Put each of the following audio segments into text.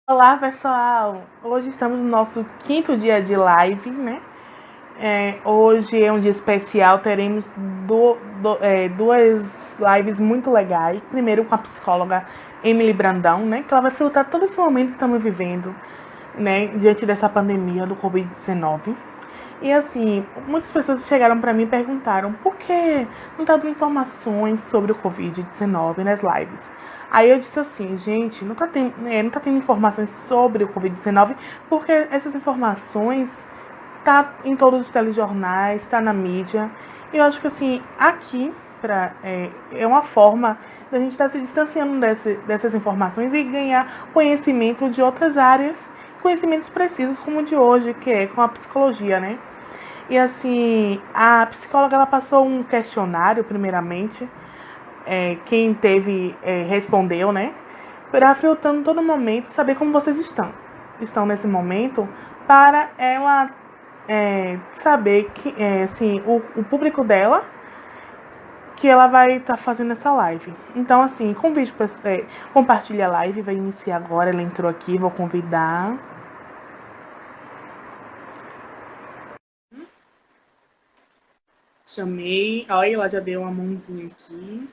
Olá, pessoal! Hoje estamos no nosso quinto dia de live, né? Hoje é um dia especial, teremos duas lives muito legais. Primeiro com a psicóloga Emily Brandão, né? Que ela vai filtrar todo esse momento que estamos vivendo, né? Diante dessa pandemia do Covid-19. E assim, muitas pessoas chegaram para mim e perguntaram por que não tá dando informações sobre o Covid-19 nas lives. Aí eu disse assim, gente, não tá tendo informações sobre o Covid-19 porque essas informações tá em todos os telejornais, tá na mídia. E eu acho que assim, aqui é uma forma da gente estar se distanciando dessas informações e ganhar conhecimento de outras áreas, conhecimentos precisos como o de hoje, que é com a psicologia, né? E assim, a psicóloga ela passou um questionário, primeiramente, quem teve respondeu, né? Para filtrando todo momento, saber como vocês estão nesse momento, para ela saber que, assim, o público dela que ela vai estar fazendo essa live. Então, assim, convite para compartilhar a live, vai iniciar agora. Ela entrou aqui, vou convidar. Chamei, olha, ela já deu uma mãozinha aqui.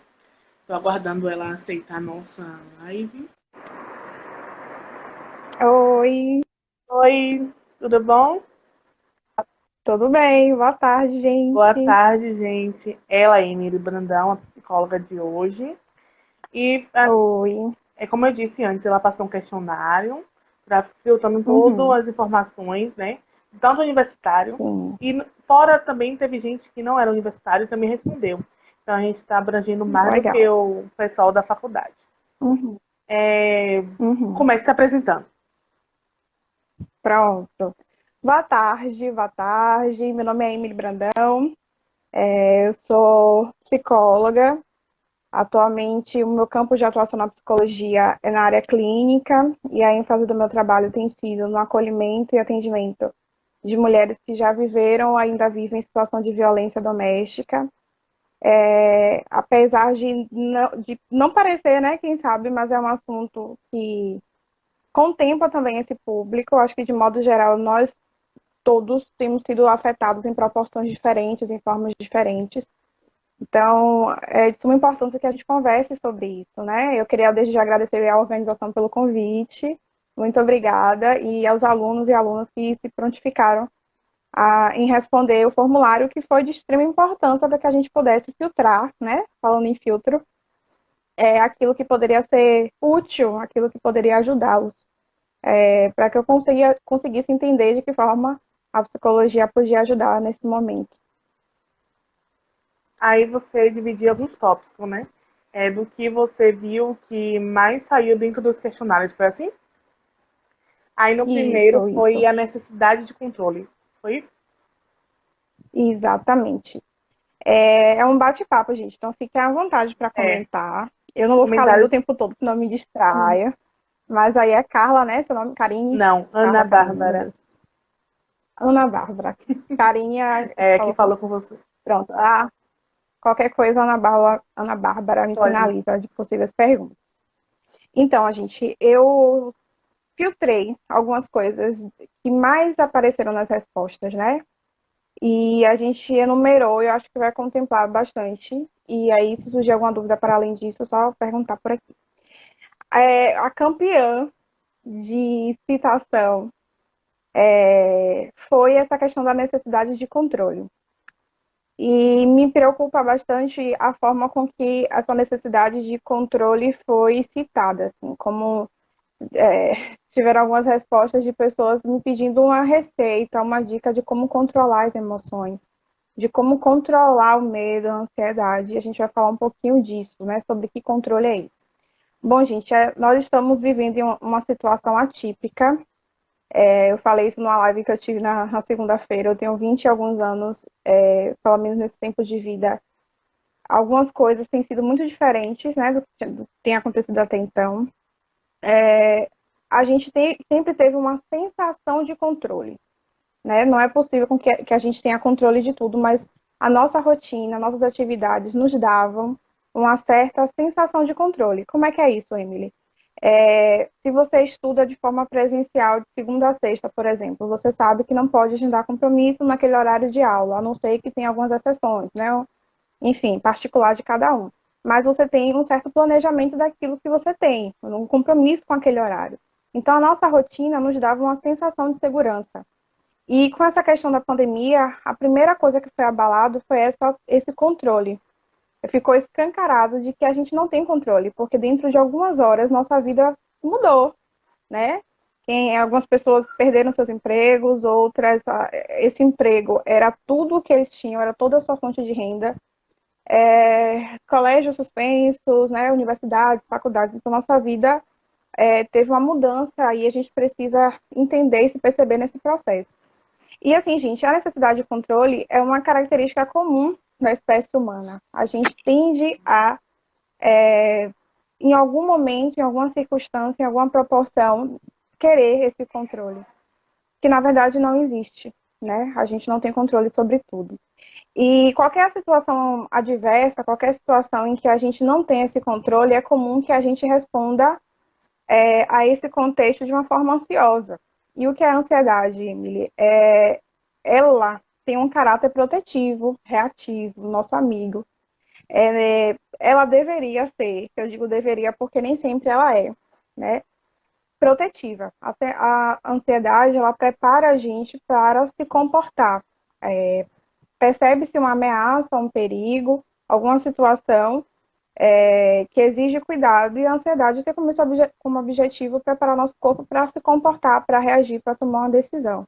Tô aguardando ela aceitar a nossa live. Oi, Oi, tudo bom? tudo bem? Boa tarde, Boa gente. tarde, gente. Ela é Emily Brandão, a psicóloga de hoje. E, Oi. como eu disse antes, ela passou um questionário para filtrando Uhum, todas as informações, né? Tanto universitário sim, e fora também teve gente que não era universitário e também respondeu. Então a gente está abrangendo mais do que legal. o pessoal da faculdade. Uhum, É, uhum. comece se apresentando. Pronto. Boa tarde, boa tarde. Meu nome é Emily Brandão. Eu sou psicóloga. Atualmente, o meu campo de atuação na psicologia é na área clínica e a ênfase do meu trabalho tem sido no acolhimento e atendimento de mulheres que já viveram ou ainda vivem em situação de violência doméstica. Apesar de não parecer, né, quem sabe, mas é um assunto que contempla também esse público. Eu acho que, de modo geral, nós todos temos sido afetados em proporções diferentes, em formas diferentes. Então, é de suma importância que a gente converse sobre isso, né? Eu queria desde já agradecer à organização pelo convite, muito obrigada, e aos alunos e alunas que se prontificaram em responder o formulário, que foi de extrema importância para que a gente pudesse filtrar, né? Falando em filtro, aquilo que poderia ser útil, aquilo que poderia ajudá-los, para que eu conseguisse entender de que forma a psicologia podia ajudar nesse momento. Aí você dividir alguns tópicos, né? Do que você viu que mais saiu dentro dos questionários, foi assim? Aí no primeiro foi Isso, a necessidade de controle, foi isso? exatamente. É um bate-papo, gente, então fiquem à vontade para É, comentar. Eu não vou ficar lendo o comentários. tempo todo, senão me distraia. Mas aí é Carla, né? Seu nome? Não, Ana Karine, meu Bárbara, Deus. Ana Bárbara. Carinha que falou falou comigo. com você. Pronto. Qualquer coisa, Ana Bárbara me Pode. sinaliza de possíveis perguntas. Então, gente, eu filtrei algumas coisas que mais apareceram nas respostas, né? E a gente enumerou, eu acho que vai contemplar bastante. E aí, se surgir alguma dúvida para além disso, só perguntar por aqui. A campeã de citação foi essa questão da necessidade de controle. E me preocupa bastante a forma com que essa necessidade de controle foi citada, assim, como tiveram algumas respostas de pessoas me pedindo uma receita, uma dica de como controlar as emoções, de como controlar o medo, a ansiedade. E a gente vai falar um pouquinho disso, né, sobre que controle é esse. Bom, gente, nós estamos vivendo em uma situação atípica. Eu falei isso numa live que eu tive na segunda-feira. Eu tenho 20 e alguns anos, pelo menos nesse tempo de vida. Algumas coisas têm sido muito diferentes, né, do que tem acontecido até então. A gente sempre teve uma sensação de controle, né? Não é possível que a gente tenha controle de tudo, mas a nossa rotina, nossas atividades nos davam uma certa sensação de controle. Como é que é isso, Emily? Se você estuda de forma presencial, de segunda a sexta, por exemplo, você sabe que não pode agendar compromisso naquele horário de aula, a não ser que tenha algumas exceções, né? Enfim, particular de cada um. Mas você tem um certo planejamento daquilo que você tem, um compromisso com aquele horário. Então, a nossa rotina nos dava uma sensação de segurança. E com essa questão da pandemia, a primeira coisa que foi abalado foi esse controle. Ficou escancarado de que a gente não tem controle, porque dentro de algumas horas nossa vida mudou, né? Algumas pessoas perderam seus empregos, outras, esse emprego era tudo o que eles tinham, era toda a sua fonte de renda. Colégios suspensos, né? Universidades, faculdades, então nossa vida teve uma mudança e a gente precisa entender e se perceber nesse processo. E assim, gente, a necessidade de controle é uma característica comum da espécie humana. A gente tende a, em algum momento, em alguma circunstância, em alguma proporção, querer esse controle, que na verdade não existe, né? A gente não tem controle sobre tudo. E qualquer situação adversa, qualquer situação em que a gente não tem esse controle, é comum que a gente responda a esse contexto de uma forma ansiosa. E o que é a ansiedade, Emily? Ela tem um caráter protetivo, reativo, nosso amigo. Ela deveria ser, eu digo deveria porque nem sempre ela é, né? Protetiva. A ansiedade, ela prepara a gente para se comportar. Percebe-se uma ameaça, um perigo, alguma situação que exige cuidado, e a ansiedade tem como objetivo preparar nosso corpo para se comportar, para reagir, para tomar uma decisão.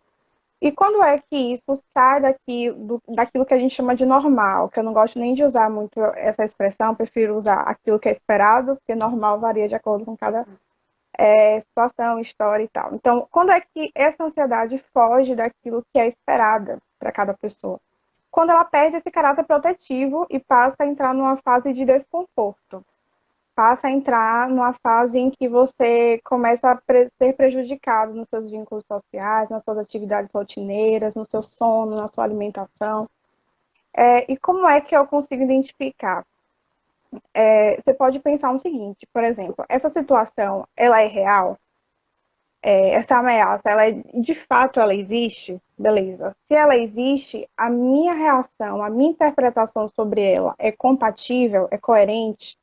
E quando é que isso sai daquilo que a gente chama de normal, que eu não gosto nem de usar muito essa expressão, prefiro usar aquilo que é esperado, porque normal varia de acordo com cada situação, história e tal. Então, quando é que essa ansiedade foge daquilo que é esperada para cada pessoa? Quando ela perde esse caráter protetivo e passa a entrar numa fase de desconforto. Passa a entrar numa fase em que você começa a ser prejudicado nos seus vínculos sociais, nas suas atividades rotineiras, no seu sono, na sua alimentação. E como é que eu consigo identificar? Você pode pensar o seguinte, por exemplo, essa situação, ela é real? Essa ameaça, de fato ela existe? Beleza. Se ela existe, a minha reação, a minha interpretação sobre ela é compatível, é coerente?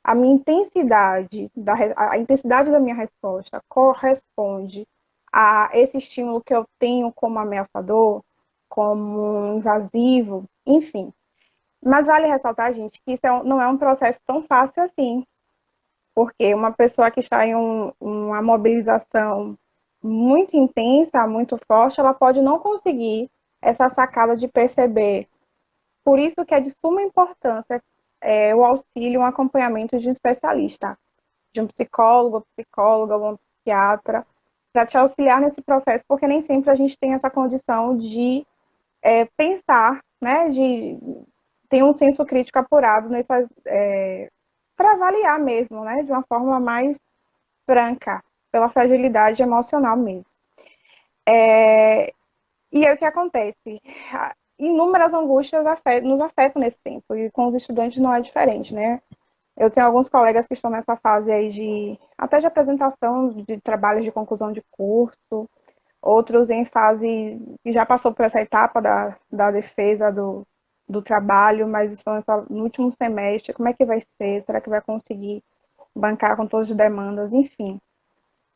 A minha intensidade, a intensidade da minha resposta corresponde a esse estímulo que eu tenho como ameaçador, como invasivo, enfim. Mas vale ressaltar, gente, que isso não é um processo tão fácil assim, porque uma pessoa que está em uma mobilização muito intensa, muito forte, ela pode não conseguir essa sacada de perceber. Por isso que é de suma importância o auxílio, um acompanhamento de um especialista, de um psicólogo, psicóloga, um psiquiatra, para te auxiliar nesse processo, porque nem sempre a gente tem essa condição de pensar, né, de ter um senso crítico apurado para avaliar mesmo, né, de uma forma mais franca, pela fragilidade emocional mesmo. E aí o que acontece? Inúmeras angústias nos afetam nesse tempo, e com os estudantes não é diferente, né? Eu tenho alguns colegas que estão nessa fase aí até de apresentação de trabalhos de conclusão de curso, outros em fase que já passou por essa etapa da defesa do trabalho, mas estão no último semestre. Como é que vai ser? Será que vai conseguir bancar com todas as demandas? Enfim.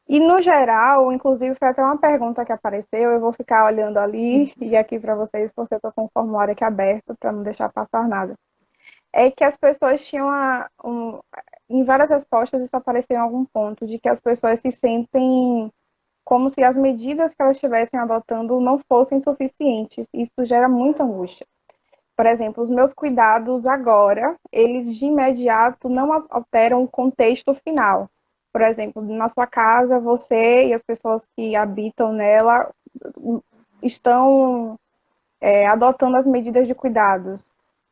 E no geral, inclusive foi até uma pergunta que apareceu, eu vou ficar olhando ali e aqui para vocês, porque eu estou com o formulário aqui aberto para não deixar passar nada. É que as pessoas tinham em várias respostas isso apareceu em algum ponto, de que as pessoas se sentem como se as medidas que elas estivessem adotando não fossem suficientes. Isso gera muita angústia. Por exemplo, os meus cuidados agora, eles de imediato não alteram o contexto final. Por exemplo, na sua casa, você e as pessoas que habitam nela estão adotando as medidas de cuidados.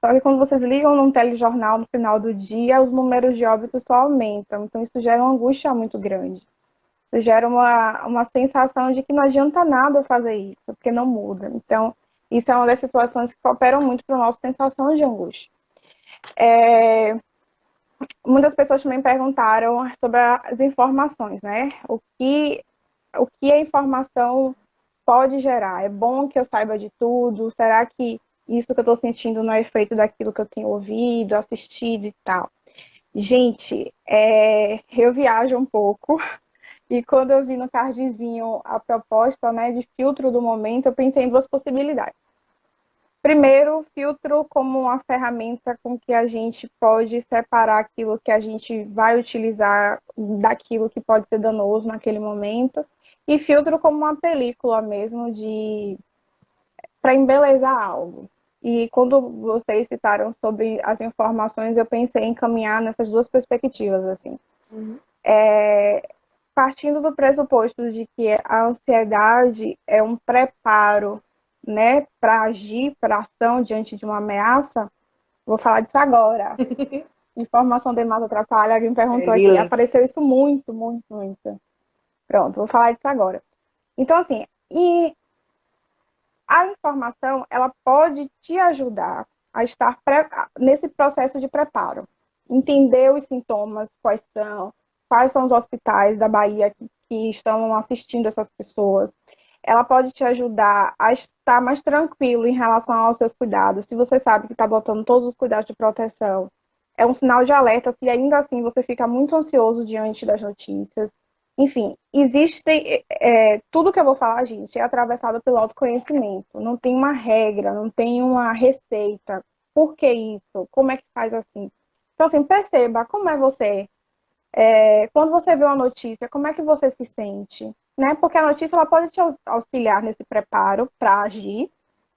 Só que quando vocês ligam num telejornal no final do dia, os números de óbitos só aumentam. Então, isso gera uma angústia muito grande. Isso gera uma sensação de que não adianta nada fazer isso, porque não muda. Então, isso é uma das situações que cooperam muito para a nossa sensação de angústia. muitas pessoas também perguntaram sobre as informações, né? O que a informação pode gerar? É bom que eu saiba de tudo? Será que isso que eu estou sentindo não é efeito daquilo que eu tenho ouvido, assistido e tal? Gente, eu viajo um pouco e quando eu vi no cardzinho a proposta, né, de filtro do momento, eu pensei em duas possibilidades. Primeiro, filtro como uma ferramenta com que a gente pode separar aquilo que a gente vai utilizar daquilo que pode ser danoso naquele momento, e filtro como uma película mesmo de para embelezar algo. E quando vocês citaram sobre as informações, eu pensei em caminhar nessas duas perspectivas assim. Uhum. Partindo do pressuposto de que a ansiedade é um preparo, né, para agir, para ação diante de uma ameaça, vou falar disso agora. Informação demais atrapalha, alguém perguntou aqui. Lila. Apareceu isso muito, muito, muito. Pronto, vou falar disso agora. Então, assim, e a informação, ela pode te ajudar a estar nesse processo de preparo. Entender os sintomas, quais são os hospitais da Bahia que estão assistindo essas pessoas. Ela pode te ajudar a estar mais tranquilo em relação aos seus cuidados. Se você sabe que está botando todos os cuidados de proteção, é um sinal de alerta se ainda assim você fica muito ansioso diante das notícias. Enfim, existe tudo que eu vou falar, gente, é atravessado pelo autoconhecimento. Não tem uma regra, não tem uma receita. Por que isso? Como é que faz assim? Então, assim, perceba como é você. Quando você vê uma notícia, como é que você se sente? Né? Porque a notícia ela pode te auxiliar nesse preparo para agir,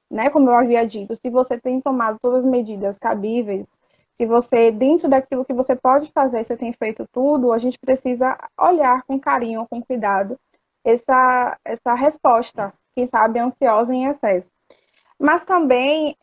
né? Como eu havia dito, se você tem tomado todas as medidas cabíveis, se você, dentro daquilo que você pode fazer, você tem feito tudo, a gente precisa olhar com carinho, com cuidado, essa resposta, quem sabe ansiosa em excesso. Mas também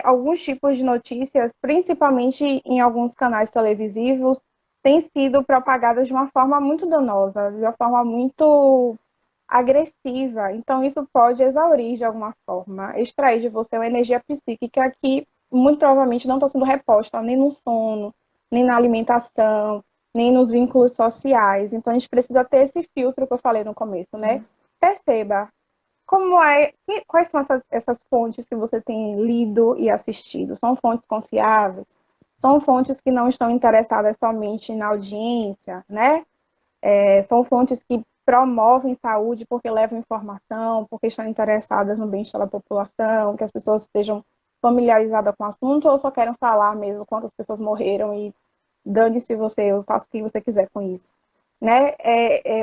alguns tipos de notícias, principalmente em alguns canais televisivos, têm sido propagadas de uma forma muito danosa, de uma forma muito agressiva. Então, isso pode exaurir de alguma forma, extrair de você uma energia psíquica que muito provavelmente não está sendo reposta nem no sono, nem na alimentação, nem nos vínculos sociais. Então, a gente precisa ter esse filtro que eu falei no começo, né? Perceba quais são essas fontes que você tem lido e assistido. São fontes confiáveis? São fontes que não estão interessadas somente na audiência, né? São fontes que promovem saúde porque levam informação, porque estão interessadas no bem-estar da população, que as pessoas estejam familiarizadas com o assunto, ou só querem falar mesmo quantas pessoas morreram e dane-se você, eu faço o que você quiser com isso. Né?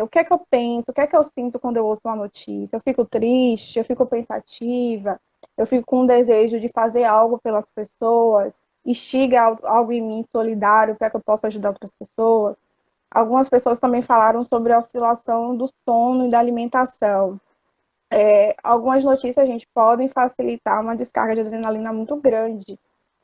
O que é que eu penso, o que é que eu sinto quando eu ouço uma notícia? Eu fico triste, eu fico pensativa, eu fico com um desejo de fazer algo pelas pessoas, instiga algo em mim solidário para que eu possa ajudar outras pessoas. Algumas pessoas também falaram sobre a oscilação do sono e da alimentação. Algumas notícias, gente, podem facilitar uma descarga de adrenalina muito grande.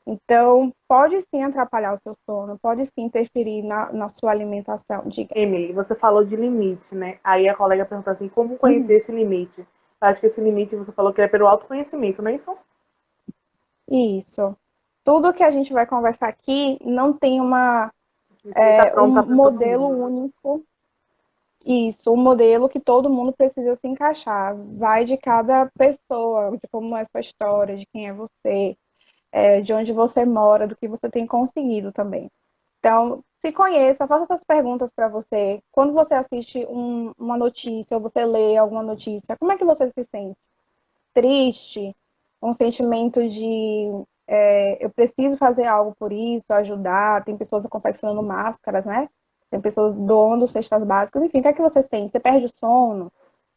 Então, pode sim atrapalhar o seu sono, pode sim interferir na sua alimentação. Diga. Emily, você falou de limite, né? Aí a colega perguntou assim, como conhecer Uhum. esse limite? Eu acho que esse limite você falou que é pelo autoconhecimento, não é isso? Isso. Tudo que a gente vai conversar aqui não tem Receita pronta um para todo modelo mundo, né? único. Isso, um modelo que todo mundo precisa se encaixar. Vai de cada pessoa, de como é a sua história, de quem é você, de onde você mora, do que você tem conseguido também. Então, se conheça, faça essas perguntas para você. Quando você assiste uma notícia ou você lê alguma notícia, como é que você se sente? Triste? Um sentimento de eu preciso fazer algo por isso, ajudar. Tem pessoas confeccionando máscaras, né? Tem pessoas doando cestas básicas. Enfim, o que é que você sente? Você perde o sono?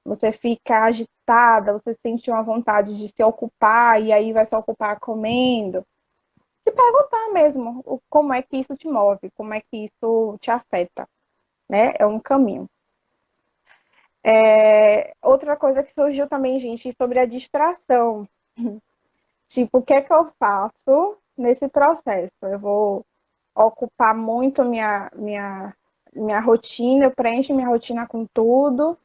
Você fica agitada? Você sente uma vontade de se ocupar e aí vai se ocupar comendo? Se perguntar mesmo como é que isso te move, como é que isso te afeta, né? É um caminho. Outra coisa que surgiu também, gente, sobre a distração. Tipo, o que é que eu faço nesse processo? Eu vou ocupar muito minha rotina, eu preencho minha rotina com tudo.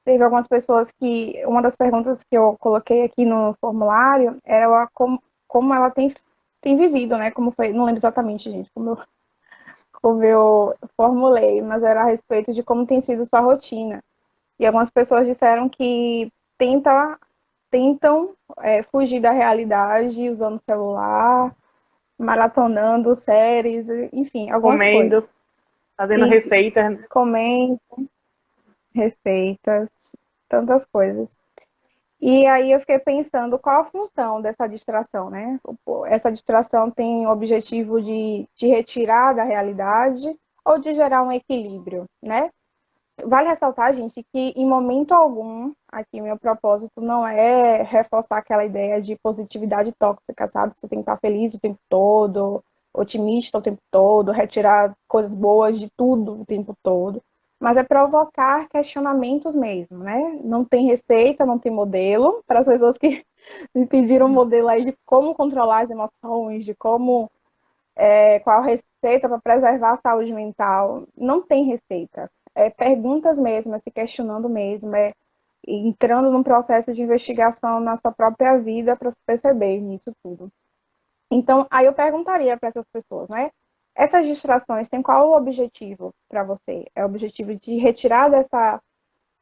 Teve algumas pessoas que, uma das perguntas que eu coloquei aqui no formulário era como ela tem vivido, né? Como foi, não lembro exatamente, gente, como eu formulei, mas era a respeito de como tem sido sua rotina. E algumas pessoas disseram que tentam fugir da realidade usando o celular, maratonando séries, enfim, algumas coisas. Comendo, fazendo E receitas. comendo receitas, tantas coisas. E aí eu fiquei pensando qual a função dessa distração, né? Essa distração tem o objetivo de retirar da realidade ou de gerar um equilíbrio, né? Vale ressaltar, gente, que em momento algum, aqui meu propósito não é reforçar aquela ideia de positividade tóxica, sabe? Você tem que estar feliz o tempo todo, otimista o tempo todo, retirar coisas boas de tudo o tempo todo. Mas é provocar questionamentos mesmo, né? Não tem receita, não tem modelo. Para as pessoas que me pediram um modelo aí de como controlar as emoções, de como qual receita para preservar a saúde mental. Não tem receita. É perguntas mesmo, é se questionando mesmo, é entrando num processo de investigação na sua própria vida para se perceber nisso tudo. Então, aí eu perguntaria para essas pessoas, né? Essas distrações têm qual o objetivo para você? É o objetivo de retirar dessa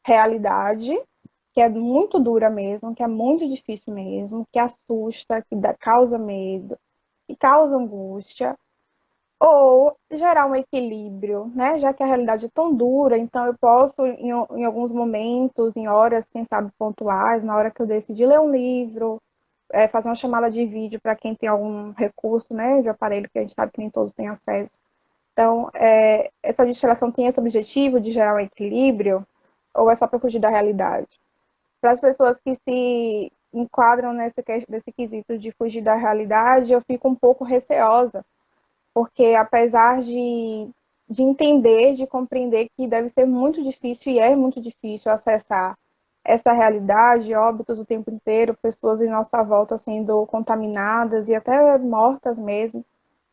realidade, que é muito dura mesmo, que é muito difícil mesmo, que assusta, que causa medo, que causa angústia, ou gerar um equilíbrio, né? Já que a realidade é tão dura, então eu posso, em alguns momentos, em horas, quem sabe, pontuais, na hora que eu decidi ler um livro, fazer uma chamada de vídeo para quem tem algum recurso, né, de aparelho, que a gente sabe que nem todos têm acesso. Então, essa distração tem esse objetivo de gerar um equilíbrio, ou é só para fugir da realidade? Para as pessoas que se enquadram nesse quesito de fugir da realidade, eu fico um pouco receosa, porque apesar de entender, de compreender que deve ser muito difícil, e é muito difícil acessar essa realidade, óbitos o tempo inteiro, pessoas em nossa volta sendo contaminadas e até mortas mesmo,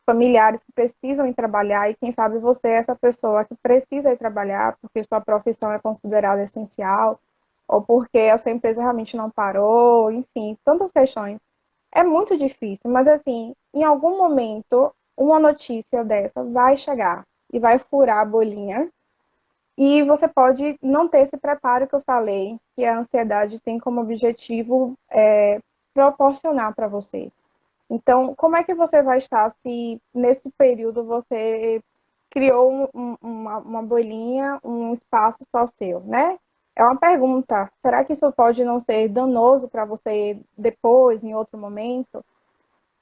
familiares que precisam ir trabalhar, e quem sabe você é essa pessoa que precisa ir trabalhar porque sua profissão é considerada essencial, ou porque a sua empresa realmente não parou, enfim, tantas questões. É muito difícil, mas assim, em algum momento, uma notícia dessa vai chegar e vai furar a bolinha. E você pode não ter esse preparo que eu falei, que a ansiedade tem como objetivo proporcionar para você. Então, como é que você vai estar se nesse período você criou uma bolinha, um espaço só seu, né? É uma pergunta. Será que isso pode não ser danoso para você depois, em outro momento?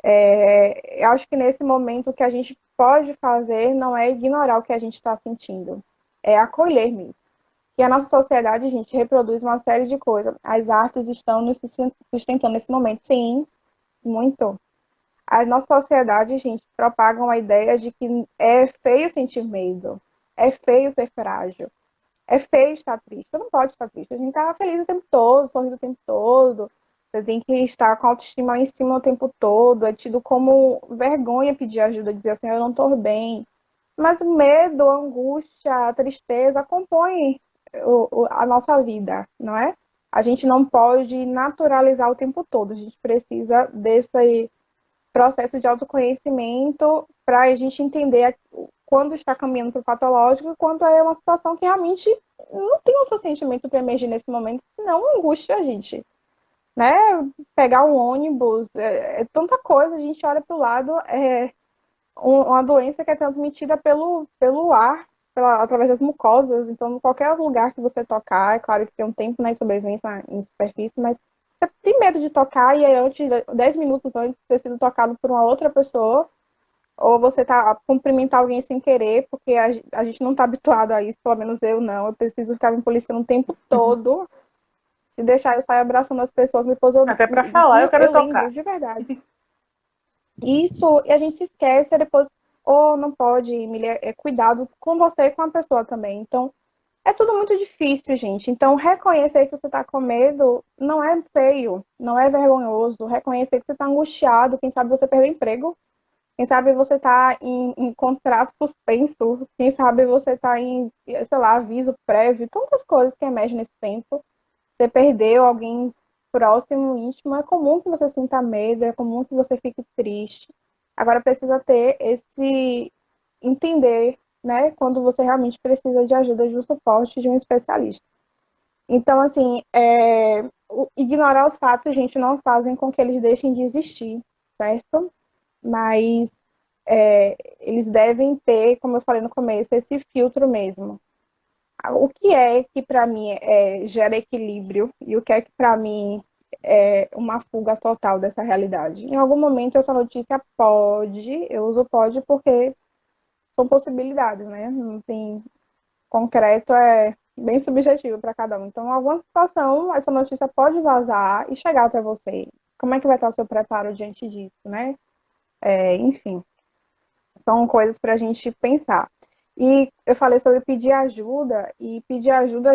Eu acho que nesse momento o que a gente pode fazer não é ignorar o que a gente está sentindo, é acolher mesmo. E a nossa sociedade, gente, reproduz uma série de coisas. As artes estão nos sustentando nesse momento. Sim, muito. A nossa sociedade, gente, propaga uma ideia de que é feio sentir medo, é feio ser frágil, é feio estar triste. Você não pode estar triste. A gente está feliz o tempo todo, sorrindo o tempo todo. Você tem que estar com a autoestima lá em cima o tempo todo. É tido como vergonha pedir ajuda, dizer assim, eu não estou bem. Mas o medo, a angústia, a tristeza compõem a nossa vida, não é? A gente não pode naturalizar o tempo todo. A gente precisa desse processo de autoconhecimento para a gente entender quando está caminhando para o patológico e quando é uma situação que realmente não tem outro sentimento para emergir nesse momento, senão angústia a gente, né? Pegar um ônibus, é tanta coisa, a gente olha para o lado, uma doença que é transmitida pelo ar, através das mucosas, então qualquer lugar que você tocar, é claro que tem um tempo, né, sobrevivência em superfície, mas você tem medo de tocar e aí antes, 10 minutos antes de ter sido tocado por uma outra pessoa, ou você tá a cumprimentar alguém sem querer, porque a gente não está habituado a isso, pelo menos eu não, eu preciso ficar me policiando o tempo todo, se deixar eu sair abraçando as pessoas, depois Até para falar, eu quero eu lembro tocar. de verdade. Isso, e a gente se esquece, depois, ou não pode, Emília, cuidado com você e com a pessoa também. Então, é tudo muito difícil, gente. Então, reconhecer que você está com medo não é feio, não é vergonhoso. Reconhecer que você está angustiado, quem sabe você perdeu o emprego, quem sabe você está em contrato suspenso, quem sabe você está em, sei lá, aviso prévio, tantas coisas que emergem nesse tempo. Você perdeu alguém próximo, íntimo, é comum que você sinta medo, é comum que você fique triste. Agora precisa ter entender, né, quando você realmente precisa de ajuda, de um suporte de um especialista. Então, assim, ignorar os fatos, gente, não fazem com que eles deixem de existir, certo? Mas eles devem ter, como eu falei no começo, esse filtro mesmo. O que é que para mim gera equilíbrio e o que é que para mim é uma fuga total dessa realidade? Em algum momento essa notícia pode, eu uso pode porque são possibilidades, né? Não tem concreto, é bem subjetivo para cada um. Então, em alguma situação, essa notícia pode vazar e chegar até você. Como é que vai estar o seu preparo diante disso, né? Enfim, são coisas para a gente pensar. E eu falei sobre pedir ajuda,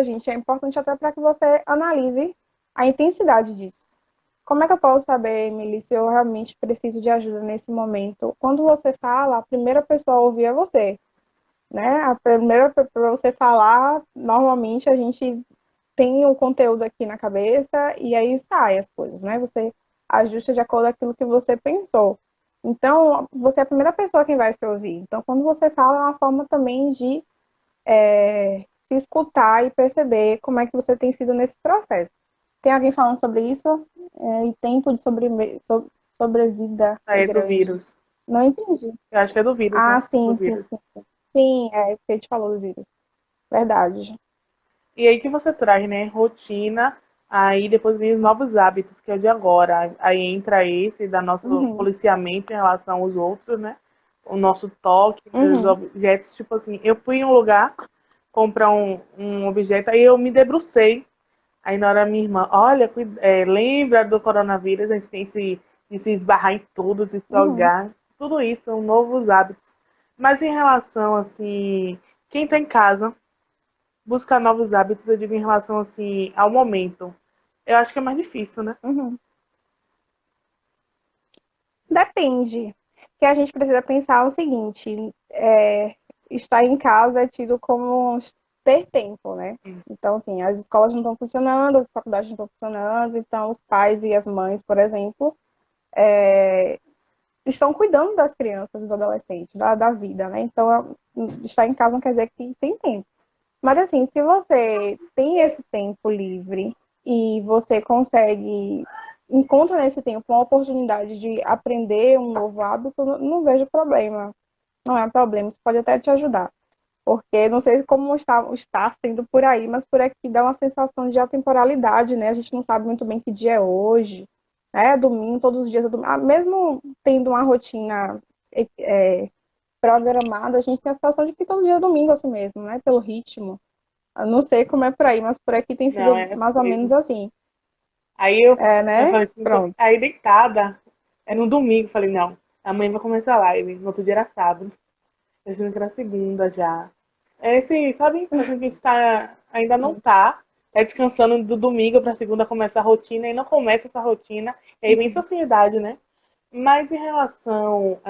gente, é importante até para que você analise a intensidade disso. Como é que eu posso saber, Emily, se eu realmente preciso de ajuda nesse momento? Quando você fala, a primeira pessoa a ouvir é você, né? A primeira para você falar, normalmente a gente tem o conteúdo aqui na cabeça e aí sai as coisas, né? Você ajusta de acordo com aquilo que você pensou. Então, você é a primeira pessoa quem vai se ouvir. Então, quando você fala, é uma forma também de se escutar e perceber como é que você tem sido nesse processo. Tem alguém falando sobre isso? E tempo de sobrevida é Aí é do grande. vírus. Não entendi. Eu acho que é do vírus, Ah, né? Do sim, sim, vírus. sim. Sim, porque a gente falou do vírus. Verdade. E aí que você traz, né? Rotina, aí depois vem os novos hábitos, que é o de agora. Aí entra esse da nosso Uhum, policiamento em relação aos outros, né? O nosso toque, os uhum, objetos, tipo assim, eu fui em um lugar comprar um objeto, aí eu me debrucei. Aí na hora minha irmã, olha, lembra do coronavírus, a gente tem de se esbarrar em tudo, se uhum, jogar, tudo isso são novos hábitos. Mas em relação, assim, quem tá em casa, buscar novos hábitos, eu digo em relação, assim, ao momento. Eu acho que é mais difícil, né? uhum. Depende. Que a gente precisa pensar o seguinte: estar em casa é tido como ter tempo, né? Então, assim, as escolas não estão funcionando, as faculdades não estão funcionando, então os pais e as mães, por exemplo, estão cuidando das crianças, dos adolescentes, da vida, né? Então, estar em casa não quer dizer que tem tempo. Mas, assim, se você tem esse tempo livre e você consegue, encontra nesse tempo uma oportunidade de aprender um novo hábito, não vejo problema. Não é problema, isso pode até te ajudar. Porque não sei como está sendo por aí, mas por aqui dá uma sensação de atemporalidade, né? A gente não sabe muito bem que dia é hoje, né? Domingo, todos os dias é domingo. Mesmo tendo uma rotina é, programada, a gente tem a sensação de que todo dia é domingo assim mesmo, né? Pelo ritmo. Eu não sei como é por aí, mas por aqui tem Não, sido é assim mais ou menos mesmo. assim. Aí eu Né? falei assim, Pronto. aí deitada, era no domingo, falei, não, amanhã vai começar a live, no outro dia era sábado, eu achando que era segunda já. É assim, sabe? Assim que a gente ainda não Sim. tá, descansando do domingo pra segunda começa a rotina, e não começa essa rotina, e aí vem Uhum. sociedade, né? Mas em relação,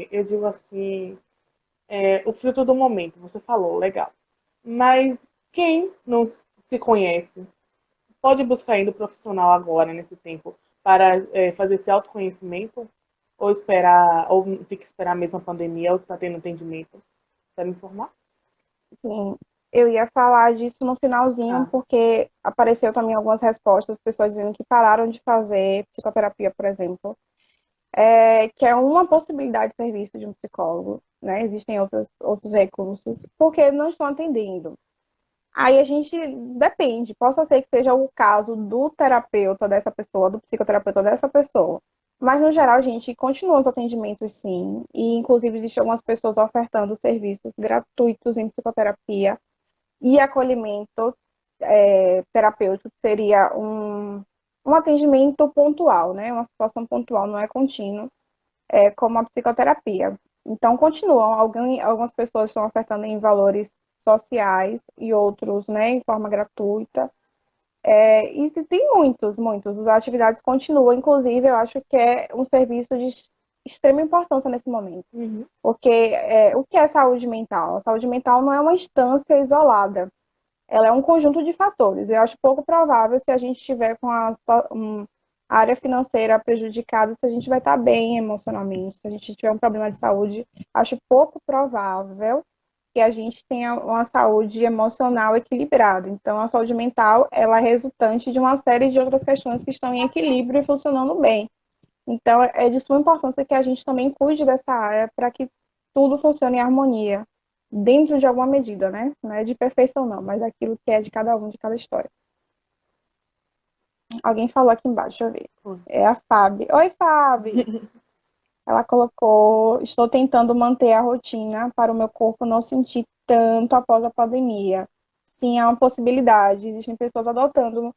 eu digo assim, o fruto do momento, você falou, legal. Mas quem não se conhece pode buscar ainda o profissional agora, nesse tempo, para fazer esse autoconhecimento? Ou esperar, ou tem que esperar a mesma pandemia, ou está tendo atendimento? Para me informar? Sim. Eu ia falar disso no finalzinho, Ah, porque apareceu também algumas respostas, pessoas dizendo que pararam de fazer psicoterapia, por exemplo, que é uma possibilidade de serviço de um psicólogo, né? Existem outros recursos, porque não estão atendendo. Aí a gente depende, possa ser que seja o caso do terapeuta dessa pessoa, do psicoterapeuta dessa pessoa. Mas, no geral, a gente continua os atendimentos, sim. E, inclusive, existem algumas pessoas ofertando serviços gratuitos em psicoterapia e acolhimento terapêutico, que seria um atendimento pontual, né? Uma situação pontual, não é contínuo, como a psicoterapia. Então, continuam. Algumas pessoas estão ofertando em valores sociais e outros, né, em forma gratuita. E tem muitos. As atividades continuam. Inclusive, eu acho que é um serviço de extrema importância nesse momento. uhum. Porque o que é saúde mental? A saúde mental não é uma instância isolada. Ela é um conjunto de fatores. Eu acho pouco provável se a gente tiver com a área financeira prejudicada, se a gente vai estar bem emocionalmente. Se a gente tiver um problema de saúde, acho pouco provável que a gente tenha uma saúde emocional equilibrada. Então, a saúde mental, ela é resultante de uma série de outras questões que estão em equilíbrio e funcionando bem. Então, é de suma importância que a gente também cuide dessa área para que tudo funcione em harmonia, dentro de alguma medida, né? Não é de perfeição, não, mas daquilo que é de cada um, de cada história. Alguém falou aqui embaixo, deixa eu ver. É a Fábio. Oi, Fábio! Ela colocou: estou tentando manter a rotina para o meu corpo não sentir tanto após a pandemia. Sim, é uma possibilidade. Existem pessoas adotando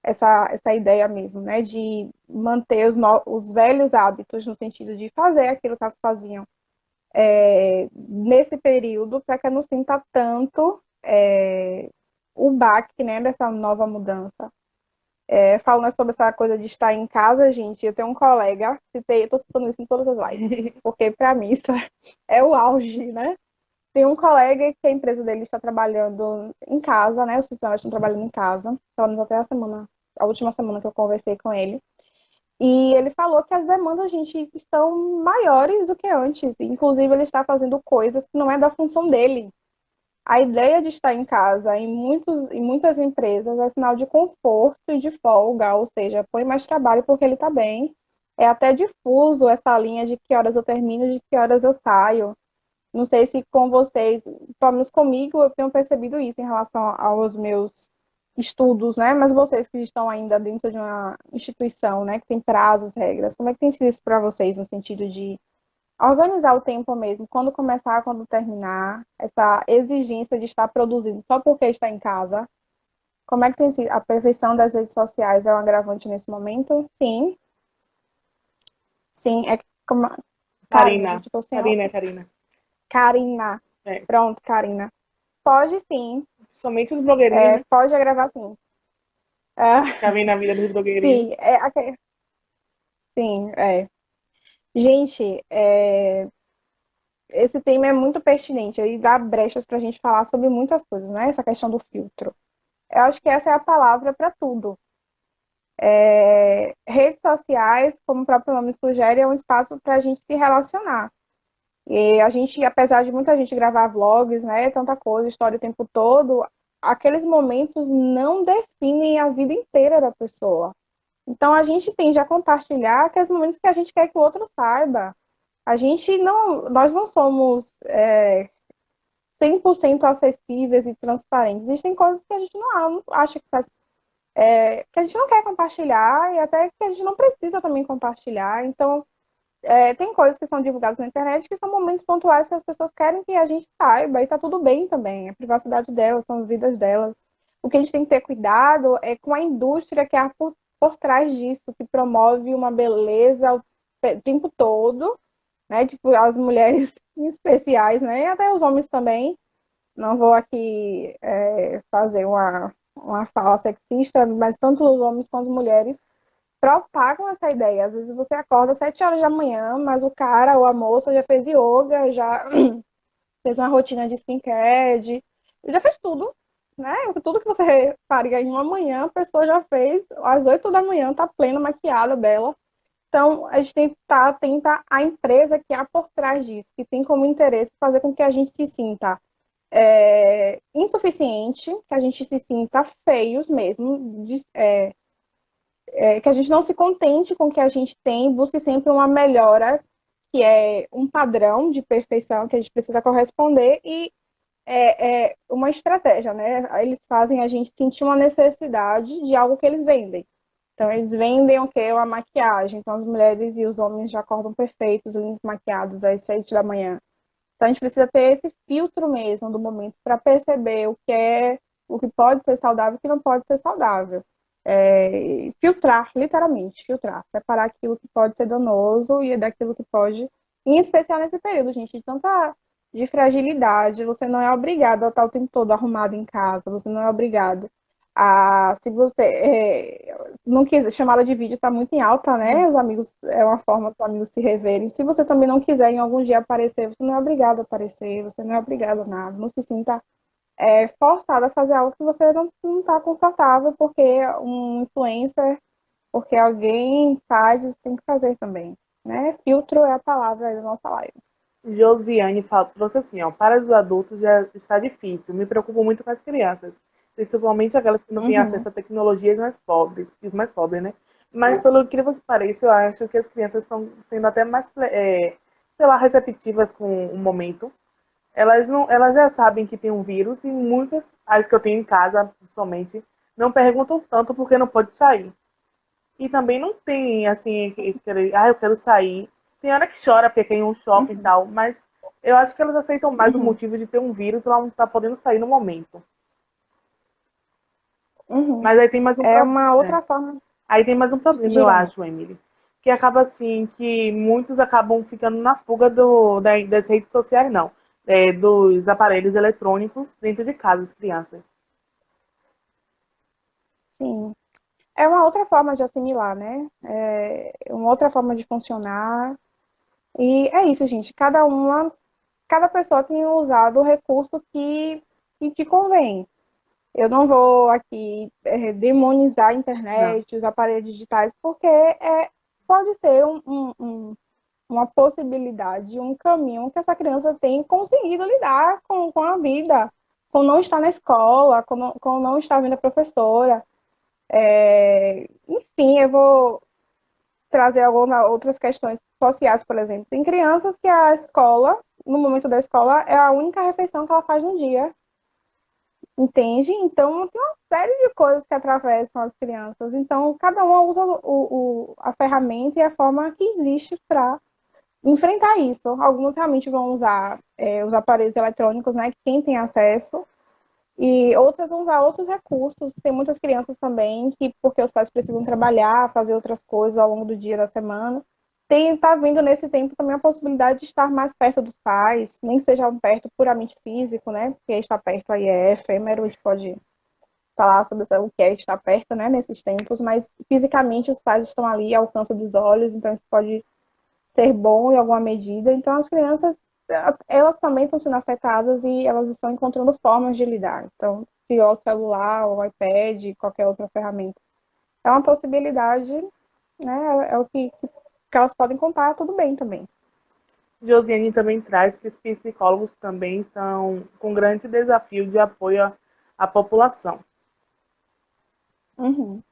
essa ideia mesmo, né? De manter os velhos hábitos, no sentido de fazer aquilo que elas faziam nesse período, para que eu não sinta tanto o baque, né, dessa nova mudança. Falando sobre essa coisa de estar em casa, gente, eu tenho um colega, eu tô citando isso em todas as lives, porque para mim isso é o auge, né? Tem um colega que a empresa dele está trabalhando em casa, né? Os funcionários estão trabalhando em casa, pelo menos até a última semana que eu conversei com ele. E ele falou que as demandas, gente, estão maiores do que antes. Inclusive, ele está fazendo coisas que não é da função dele. A ideia de estar em casa em muitas empresas é sinal de conforto e de folga, ou seja, põe mais trabalho porque ele está bem. É até difuso essa linha de que horas eu termino, de que horas eu saio. Não sei se com vocês, pelo menos comigo, eu tenho percebido isso em relação aos meus estudos, né? Mas vocês que estão ainda dentro de uma instituição, né, que tem prazos, regras, como é que tem sido isso para vocês no sentido de organizar o tempo mesmo, quando começar, quando terminar, essa exigência de estar produzindo só porque está em casa? Como é que tem sido? A perfeição das redes sociais é um agravante nesse momento? Sim, sim. É como... Karina, Karina. gente, estou sem Karina, óculos. Karina. Karina. É. Pronto, Karina. Pode sim, Somente os blogueirinhos, né? pode agravar sim. Já Ah, vem na vida dos blogueirinhos. sim, sim, é. Gente, esse tema é muito pertinente e dá brechas para a gente falar sobre muitas coisas, né? Essa questão do filtro. Eu acho que essa é a palavra para tudo. Redes sociais, como o próprio nome sugere, é um espaço para a gente se relacionar. E a gente, apesar de muita gente gravar vlogs, né, tanta coisa, história o tempo todo, aqueles momentos não definem a vida inteira da pessoa. Então a gente tende a compartilhar aqueles momentos que a gente quer que o outro saiba. Nós não somos 100% acessíveis e transparentes. Existem coisas que a gente não acha que a gente não quer compartilhar e até que a gente não precisa também compartilhar. Então, tem coisas que são divulgadas na internet que são momentos pontuais que as pessoas querem que a gente saiba e tá tudo bem também. A privacidade delas, são as vidas delas. O que a gente tem que ter cuidado é com a indústria que há por trás disso, que promove uma beleza o tempo todo, né? Tipo, as mulheres em especiais, né? E até os homens também. Não vou aqui fazer uma fala sexista, mas tanto os homens quanto as mulheres propagam essa ideia. Às vezes você acorda às 7 horas da manhã, mas o cara ou a moça já fez yoga, já fez uma rotina de skincare, já fez tudo, né? Tudo que você faria em uma manhã, a pessoa já fez às 8 da manhã, tá plena, maquiada dela. Então, a gente tem que estar atenta à empresa que há por trás disso, que tem como interesse fazer com que a gente se sinta insuficiente, que a gente se sinta feios mesmo, que a gente não se contente com o que a gente tem, busque sempre uma melhora, que é um padrão de perfeição que a gente precisa corresponder e uma estratégia, né? Eles fazem a gente sentir uma necessidade de algo que eles vendem. Então, eles vendem o quê? Uma maquiagem. Então, as mulheres e os homens já acordam perfeitos, lindos, maquiados às 7 da manhã. Então, a gente precisa ter esse filtro mesmo do momento para perceber o que pode ser saudável e o que não pode ser saudável. Filtrar, literalmente, filtrar. Separar aquilo que pode ser danoso e daquilo que pode, em especial nesse período, gente, de tanta de fragilidade. Você não é obrigado a estar o tempo todo arrumado em casa, você não é obrigado se você não quiser, chamada de vídeo está muito em alta, né? Os amigos, é uma forma dos amigos se reverem. Se você também não quiser em algum dia aparecer, você não é obrigado a aparecer, você não é obrigado a nada. Não se sinta forçado a fazer algo que você não está confortável, porque um influencer porque alguém faz, você tem que fazer também, né? Filtro é a palavra aí da nossa live. Josiane trouxe assim, ó, para os adultos já está difícil, me preocupo muito com as crianças, principalmente aquelas que não têm Uhum, acesso a tecnologias mais pobres, e os mais pobres, né? Mas pelo incrível que pareça, eu acho que as crianças estão sendo até mais, sei lá, receptivas com o momento. Elas não, elas já sabem que tem um vírus e muitas, as que eu tenho em casa, principalmente, não perguntam tanto porque não pode sair. E também não tem, assim, eu quero sair. Tem hora que chora porque quer ir em um shopping e uhum, tal, mas eu acho que elas aceitam mais o uhum, motivo de ter um vírus e ela não tá podendo sair no momento. uhum. Mas aí tem mais um É problema. uma outra forma, Aí tem mais um problema, eu diga, amor. acho, Emily. Que acaba assim, que muitos acabam ficando na fuga das redes sociais, não. Dos aparelhos eletrônicos dentro de casa, as crianças. Sim. É uma outra forma de assimilar, né? É uma outra forma de funcionar. E é isso, gente. Cada pessoa tem usado o recurso que te convém. Eu não vou aqui demonizar a Não. internet, os aparelhos digitais, porque pode ser uma possibilidade, um caminho que essa criança tem conseguido lidar com a vida, com não estar na escola, com não estar vendo a professora. Enfim, eu vou trazer algumas outras questões sociais, por exemplo. Tem crianças que a escola, no momento da escola, é a única refeição que ela faz no dia, entende? Então, tem uma série de coisas que atravessam as crianças. Então, cada uma usa a ferramenta e a forma que existe para enfrentar isso. Alguns realmente vão usar os aparelhos eletrônicos, né? Quem tem acesso, e outras vão usar outros recursos. Tem muitas crianças também que, porque os pais precisam trabalhar, fazer outras coisas ao longo do dia, da semana, tá vindo nesse tempo também a possibilidade de estar mais perto dos pais, nem seja um perto puramente físico, né? Porque estar perto aí é efêmero, a gente pode falar sobre o que é estar perto, né, nesses tempos, mas fisicamente os pais estão ali ao alcance dos olhos, então isso pode ser bom em alguma medida. Então as crianças, elas também estão sendo afetadas e elas estão encontrando formas de lidar. Então, se o celular, o iPad, qualquer outra ferramenta, é uma possibilidade, né? É o que elas podem contar, tudo bem também. Josiane também traz que os psicólogos também estão com grande desafio de apoio à população. Uhum.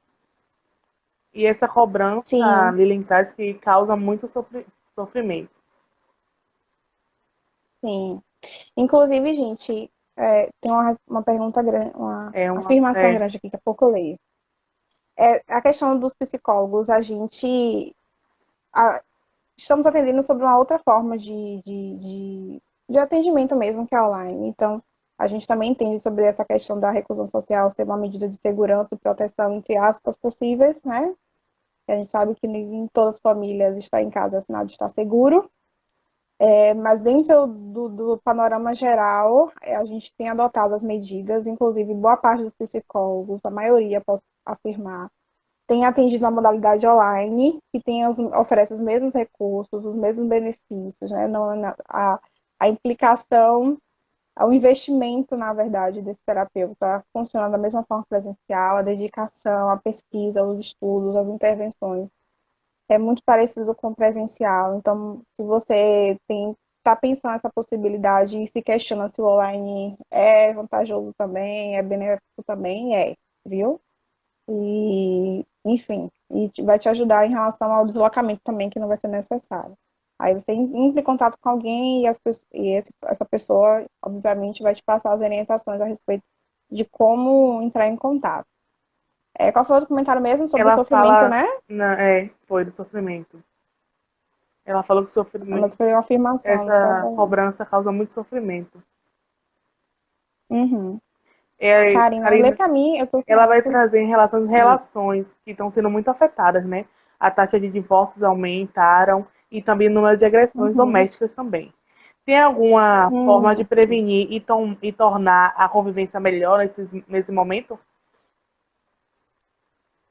E essa cobrança, Sim, Lilian traz que causa muito sofrimento. sim. Inclusive, gente, tem uma pergunta grande, uma É uma, afirmação é, grande aqui, que a pouco eu leio. A questão dos psicólogos, a- estamos atendendo sobre uma outra forma de atendimento mesmo, que é online. Então, a gente também entende sobre essa questão da reclusão social ser uma medida de segurança e proteção, entre aspas, possíveis, né? A gente sabe que nem todas as famílias estar em casa é sinal de estar seguro, mas dentro do panorama geral, a gente tem adotado as medidas, inclusive boa parte dos psicólogos, a maioria, posso afirmar, tem atendido na modalidade online, que oferece os mesmos recursos, os mesmos benefícios, né? Não, a implicação, o investimento, na verdade, desse terapeuta funciona da mesma forma presencial, a dedicação, a pesquisa, os estudos, as intervenções. É muito parecido com o presencial. Então, se você está pensando nessa possibilidade e se questiona se o online é vantajoso também, é benéfico também, viu? E, enfim, vai te ajudar em relação ao deslocamento também, que não vai ser necessário. Aí você entra em contato com alguém essa pessoa, obviamente, vai te passar as orientações a respeito de como entrar em contato. Qual foi o comentário mesmo sobre o ela sofrimento, fala, né? foi do sofrimento. Ela falou que Ela sofrimento, foi uma afirmação, essa então. cobrança causa muito sofrimento. Uhum. Karina, lê Karina, para mim, eu tô ela com vai eco. trazer em relação às relações que estão sendo muito afetadas, né? A taxa de divórcios aumentaram e também o número de agressões Uhum. domésticas também. Tem alguma forma de Sim. prevenir e tornar a convivência melhor nesse momento?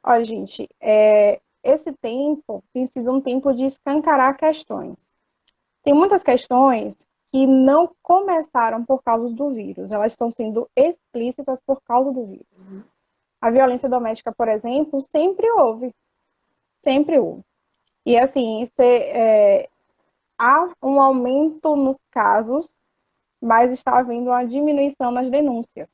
Olha, gente, esse tempo tem sido um tempo de escancarar questões. Tem muitas questões que não começaram por causa do vírus, elas estão sendo explícitas por causa do vírus. A violência doméstica, por exemplo, sempre houve. sempre houve. E assim, há um aumento nos casos, mas está havendo uma diminuição nas denúncias.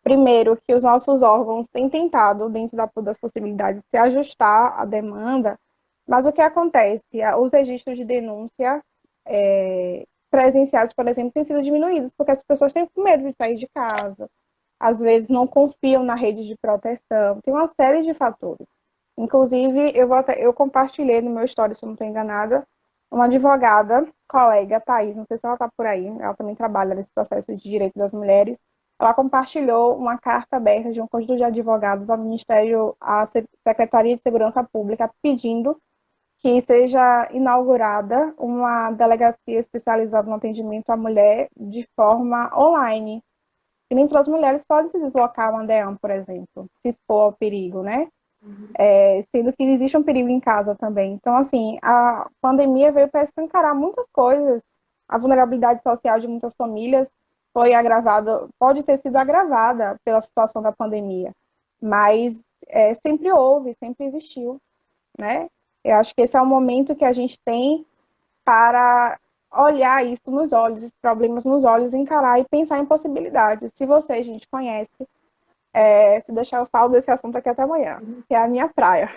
Primeiro, que os nossos órgãos têm tentado, dentro das possibilidades, se ajustar à demanda, mas o que acontece? Os registros de denúncia presenciais, por exemplo, têm sido diminuídos, porque as pessoas têm medo de sair de casa, às vezes não confiam na rede de proteção, tem uma série de fatores. Inclusive, eu compartilhei no meu story, se eu não estou enganada, uma advogada, colega, Thaís, não sei se ela está por aí, ela também trabalha nesse processo de direito das mulheres, ela compartilhou uma carta aberta de um conjunto de advogados ao Ministério, à Secretaria de Segurança Pública, pedindo que seja inaugurada uma delegacia especializada no atendimento à mulher de forma online. E nem todas as mulheres podem se deslocar a uma DEAM, por exemplo, se expor ao perigo, né? Sendo que existe um perigo em casa também. Então, assim, a pandemia veio para escancarar muitas coisas. A vulnerabilidade social de muitas famílias foi agravada, pode ter sido agravada pela situação da pandemia, mas sempre houve, sempre existiu, né? Eu acho que esse é o momento que a gente tem para olhar isso nos olhos, esses problemas nos olhos, encarar e pensar em possibilidades. Se você, gente, conhece, se deixar eu falo desse assunto aqui até amanhã, que é a minha praia.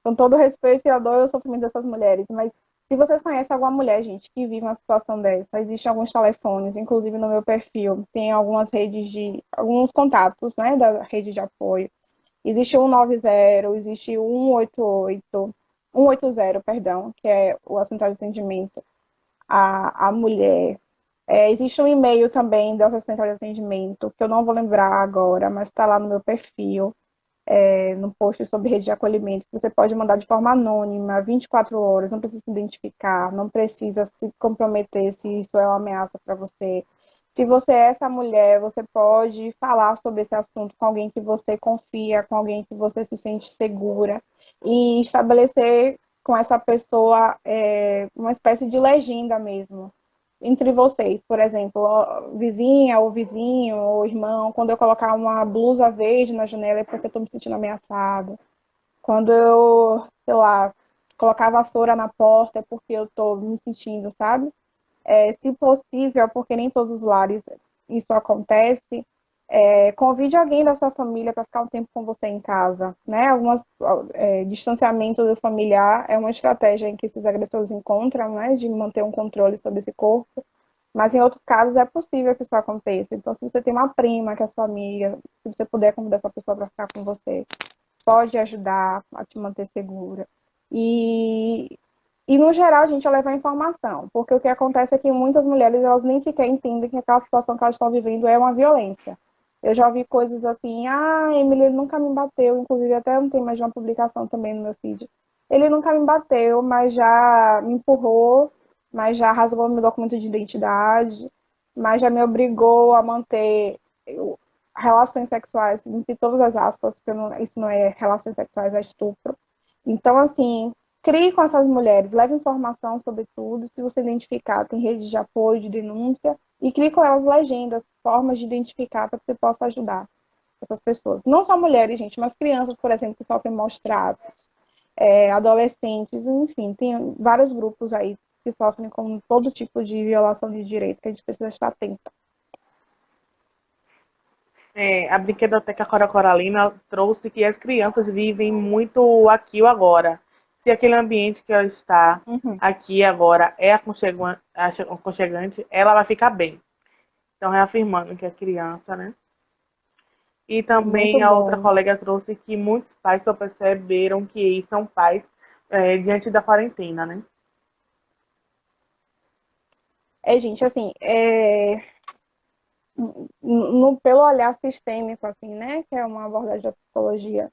Com todo respeito e a dor e o sofrimento dessas mulheres, mas se vocês conhecem alguma mulher, gente, que vive uma situação dessa, existem alguns telefones, inclusive no meu perfil, tem algumas redes alguns contatos, né, da rede de apoio. Existe o 190, existe o 180, perdão, que é a central de atendimento à mulher. Existe um e-mail também dessa central de atendimento, que eu não vou lembrar agora, mas está lá no meu perfil, no post sobre rede de acolhimento, que você pode mandar de forma anônima, 24 horas, não precisa se identificar, não precisa se comprometer se isso é uma ameaça para você. Se você é essa mulher, você pode falar sobre esse assunto com alguém que você confia, com alguém que você se sente segura, e estabelecer com essa pessoa uma espécie de legenda mesmo entre vocês, por exemplo, vizinha ou vizinho ou irmão, quando eu colocar uma blusa verde na janela é porque eu estou me sentindo ameaçado. Quando eu, sei lá, colocar a vassoura na porta é porque eu estou me sentindo, sabe? Se possível, porque nem todos os lares isso acontece, convide alguém da sua família para ficar um tempo com você em casa, né? Distanciamento do familiar é uma estratégia em que esses agressores encontram, né? De manter um controle sobre esse corpo. Mas em outros casos é possível que isso aconteça. Então, se você tem uma prima que é sua amiga, se você puder convidar essa pessoa para ficar com você, pode ajudar a te manter segura. E, no geral, a gente levar informação, porque o que acontece é que muitas mulheres elas nem sequer entendem que aquela situação que elas estão vivendo é uma violência. Eu já ouvi coisas assim, Emily, ele nunca me bateu, inclusive até não tem mais de uma publicação também no meu feed. Ele nunca me bateu, mas já me empurrou, mas já rasgou meu documento de identidade, mas já me obrigou a manter relações sexuais, entre todas as aspas, porque isso não é relações sexuais, é estupro. Então, assim, crie com essas mulheres, leve informação sobre tudo, se você identificar, tem redes de apoio, de denúncia, e crie com elas legendas, formas de identificar para que você possa ajudar essas pessoas. Não só mulheres, gente, mas crianças, por exemplo, que sofrem maus tratos, adolescentes, enfim, tem vários grupos aí que sofrem com todo tipo de violação de direito que a gente precisa estar atenta. A Brinquedoteca Cora Coralina trouxe que as crianças vivem muito aqui ou agora. Se aquele ambiente que ela está aqui agora é aconchegante, ela vai ficar bem. Então, reafirmando que a criança, né? E Muito também a outra bom. colega trouxe que muitos pais só perceberam que são pais diante da quarentena, né? Gente, assim, pelo olhar sistêmico, assim, né, que é uma abordagem da psicologia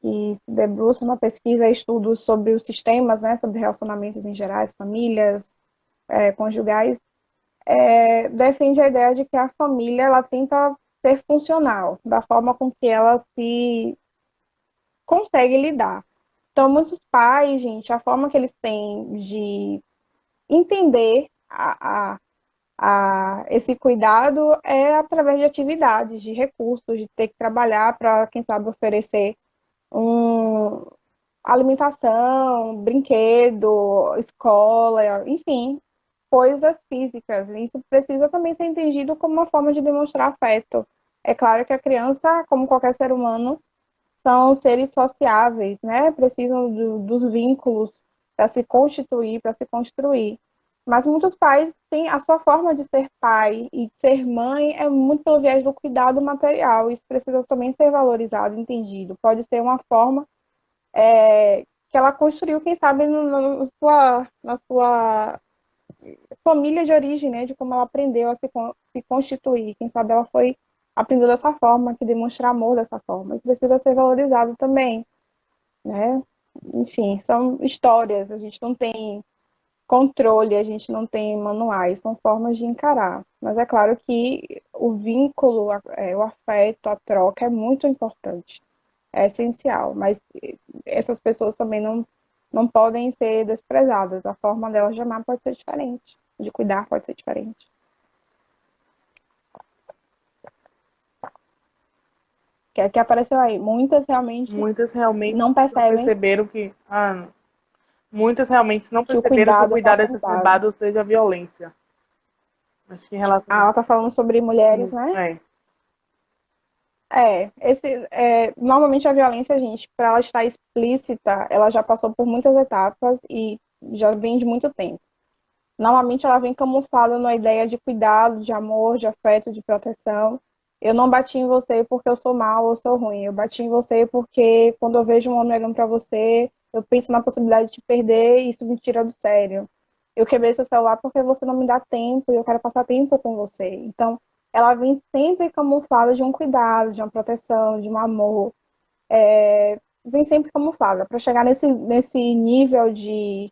que se debruça na pesquisa e estudos sobre os sistemas, né, sobre relacionamentos em gerais, famílias, conjugais, defende a ideia de que a família ela tenta ser funcional, da forma com que ela se consegue lidar. Então, muitos pais, gente, a forma que eles têm de entender esse cuidado é através de atividades, de recursos, de ter que trabalhar para, quem sabe, oferecer um, alimentação, brinquedo, escola, enfim, coisas físicas. Isso precisa também ser entendido como uma forma de demonstrar afeto. É claro que a criança, como qualquer ser humano, são seres sociáveis, né? Precisam dos vínculos para se constituir, para se construir. Mas muitos pais têm a sua forma de ser pai e de ser mãe é muito pelo viés do cuidado material. Isso precisa também ser valorizado, entendido. Pode ser uma forma que ela construiu, quem sabe, na sua família de origem, né? De como ela aprendeu a se constituir. Quem sabe ela foi aprendeu dessa forma, que demonstra amor dessa forma. E precisa ser valorizado também, né? Enfim, são histórias, a gente não tem controle, a gente não tem manuais, são formas de encarar. Mas é claro que o vínculo, o afeto, a troca é muito importante, é essencial. Mas essas pessoas também não podem ser desprezadas. A forma delas de amar pode ser diferente, de cuidar pode ser diferente. Que é que apareceu aí. Muitas realmente Muitas realmente não não percebem perceberam que. Muitas realmente não que o perceberam que o cuidado é cuidado exacerbado. exacerbado seja violência. Acho que em Ah, relação. ela tá falando sobre mulheres, né? É. Normalmente a violência, gente, para ela estar explícita, ela já passou por muitas etapas e já vem de muito tempo. Normalmente ela vem camuflada na ideia de cuidado, de amor, de afeto, de proteção. Eu não bati em você porque eu sou mal ou sou ruim. Eu bati em você porque quando eu vejo um homem olhando para você, eu penso na possibilidade de te perder e isso me tira do sério. Eu quebrei seu celular porque você não me dá tempo e eu quero passar tempo com você. Então, ela vem sempre camuflada de um cuidado, de uma proteção, de um amor. Vem sempre camuflada. Para chegar nesse nível de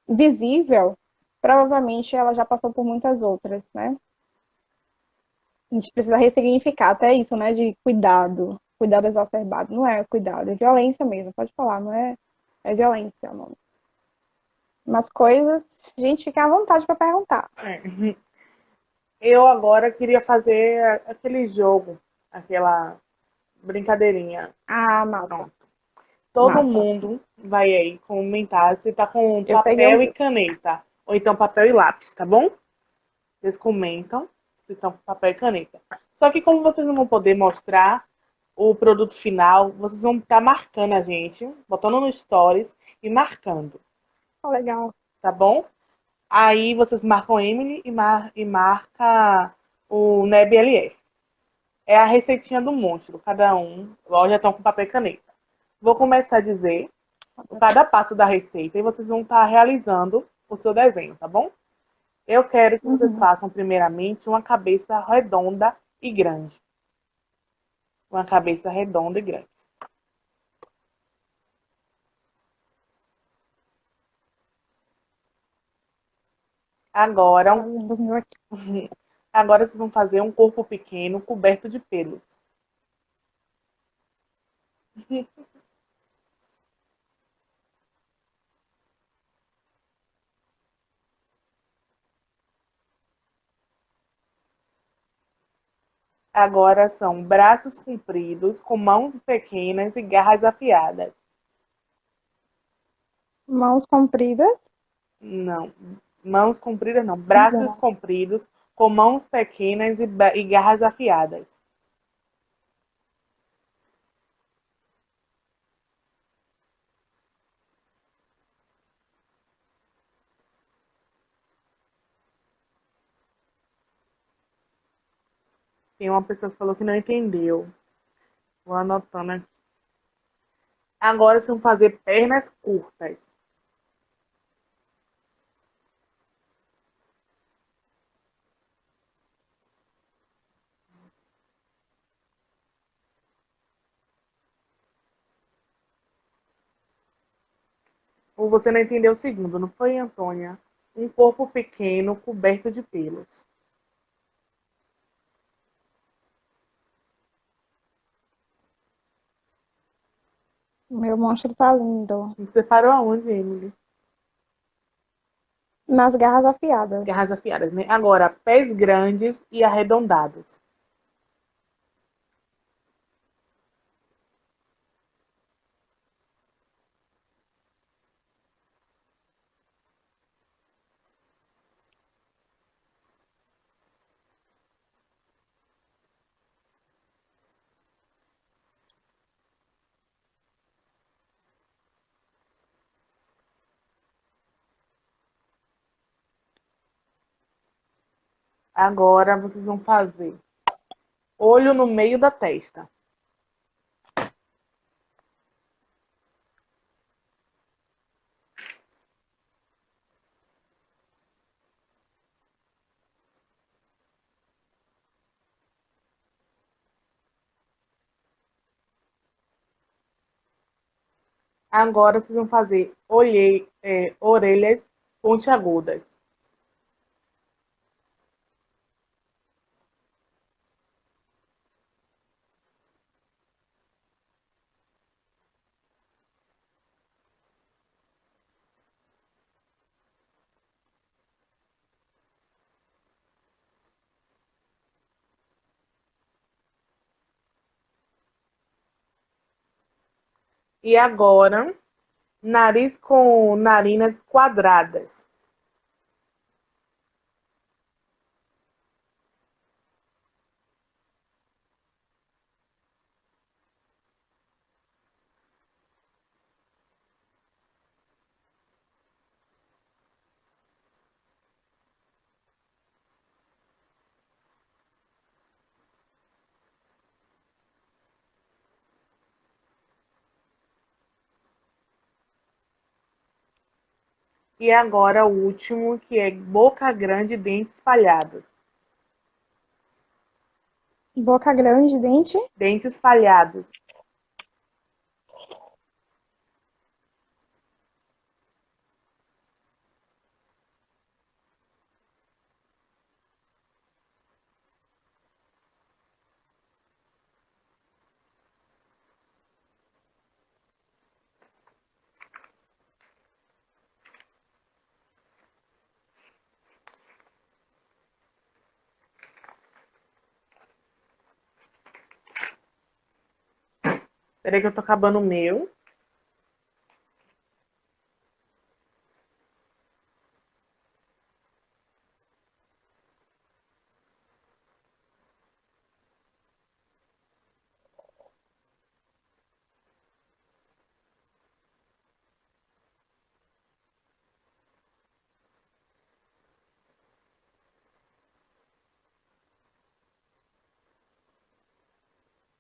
visível, provavelmente ela já passou por muitas outras, né? A gente precisa ressignificar até isso, né? De cuidado. Cuidado exacerbado. Não é cuidado, é violência mesmo. Pode falar, não é? É violência, não. Umas coisas, a gente fica à vontade para perguntar. É. Eu agora queria fazer aquele jogo, aquela brincadeirinha. Ah, massa, Pronto. Todo massa. mundo vai aí comentar se tá com Eu peguei o papel e meu. caneta. Ou então papel e lápis, tá bom? Vocês comentam se estão com papel e caneta. Só que como vocês não vão poder mostrar o produto final, vocês vão estar marcando a gente, botando no stories e marcando, Ah, legal. tá bom? Aí vocês marcam Emily e marca o NebLF. É a receitinha do monstro, cada um. Ó, já estão com papel e caneta. Vou começar a dizer cada passo da receita e vocês vão estar realizando o seu desenho, tá bom? Eu quero que vocês Uhum. façam primeiramente uma cabeça redonda e grande. Uma cabeça redonda e grande. Agora, Tá vendo o meu aqui. agora vocês vão fazer um corpo pequeno coberto de pelos. Agora são braços compridos, com mãos pequenas e garras afiadas. Mãos compridas. Não, mãos compridas não, braços compridos, com mãos pequenas e garras afiadas. Tem uma pessoa que falou que não entendeu. Vou anotando aqui. Agora vocês vão fazer pernas curtas. Ou você não entendeu o segundo, não foi, Antônia? Um corpo pequeno coberto de pelos. Meu monstro tá lindo. Você parou aonde, Emily? Nas garras afiadas. Garras afiadas, né? Agora, pés grandes e arredondados. Agora vocês vão fazer olho no meio da testa. Agora vocês vão fazer orelhas pontiagudas. E agora, nariz com narinas quadradas. E agora o último, que é boca grande, dentes falhados. Boca grande, dente. Dentes falhados. Peraí que eu tô acabando o meu.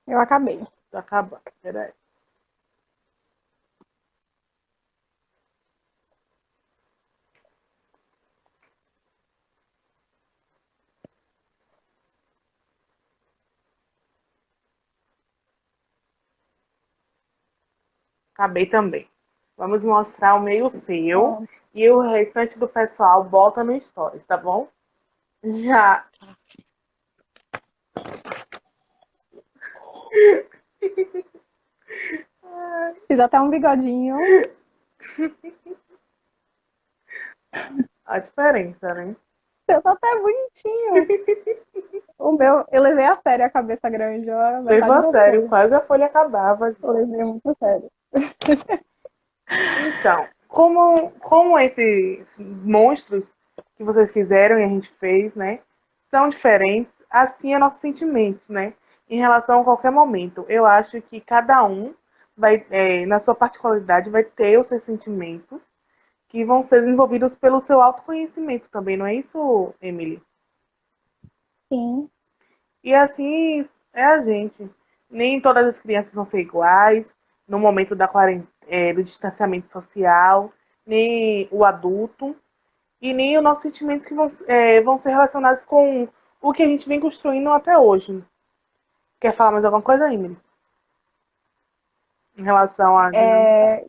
Eu acabei. Tô acabando. Peraí. Acabei também. Vamos mostrar o meio seu. Bom, E o restante do pessoal bota no stories, tá bom? Já. fiz até um bigodinho. A diferença, né? Eu tô até bonitinho. O meu, eu levei a sério a cabeça grande, ó, Levou metade a das sério, coisas. quase a folha acabava. Eu levei muito a sério. Então, como esses monstros que vocês fizeram e a gente fez, né, são diferentes, assim é nossos sentimentos, né, em relação a qualquer momento. Eu acho que cada um vai, na sua particularidade, vai ter os seus sentimentos que vão ser desenvolvidos pelo seu autoconhecimento também, não é isso, Emily? Sim, E assim é a gente. Nem todas as crianças vão ser iguais no momento do distanciamento social, nem o adulto, e nem os nossos sentimentos que vão ser relacionados com o que a gente vem construindo até hoje. Quer falar mais alguma coisa, Emily? Em relação à dinâmica? é,